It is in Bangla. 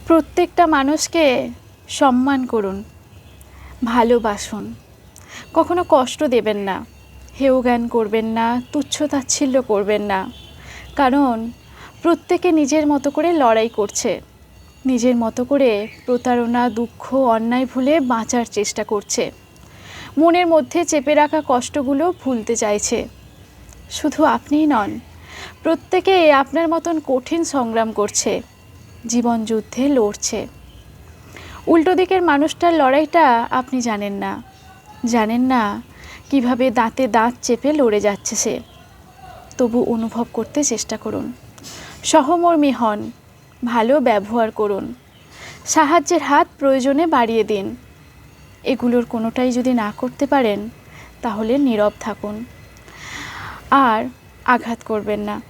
প্রত্যেকটা মানুষকে সম্মান করুন, ভালোবাসুন, কখনো কষ্ট দেবেন না, হেয় জ্ঞান করবেন না, তুচ্ছ-তাচ্ছিল্য করবেন না। কারণ প্রত্যেকে নিজের মতো করে লড়াই করছে, নিজের মতো করে প্রতারণা, দুঃখ, অন্যায় ভুলে বাঁচার চেষ্টা করছে, মনের মধ্যে চেপে রাখা কষ্টগুলো ভুলতে চাইছে। শুধু আপনিই নন, প্রত্যেকে আপনার মতন কঠিন সংগ্রাম করছে, জীবন যুদ্ধে লড়ছে। উল্টো দিকের মানুষটার লড়াইটা আপনি জানেন না, জানেন না কিভাবে দাঁতে দাঁত চেপে লড়ে যাচ্ছে সে। তবু অনুভব করতে চেষ্টা করুন, সহমর্মী হন, ভালো ব্যবহার করুন, সাহায্যের হাত প্রয়োজনে বাড়িয়ে দিন। এগুলোর কোনোটাই যদি না করতে পারেন তাহলে নীরব থাকুন আর আঘাত করবেন না।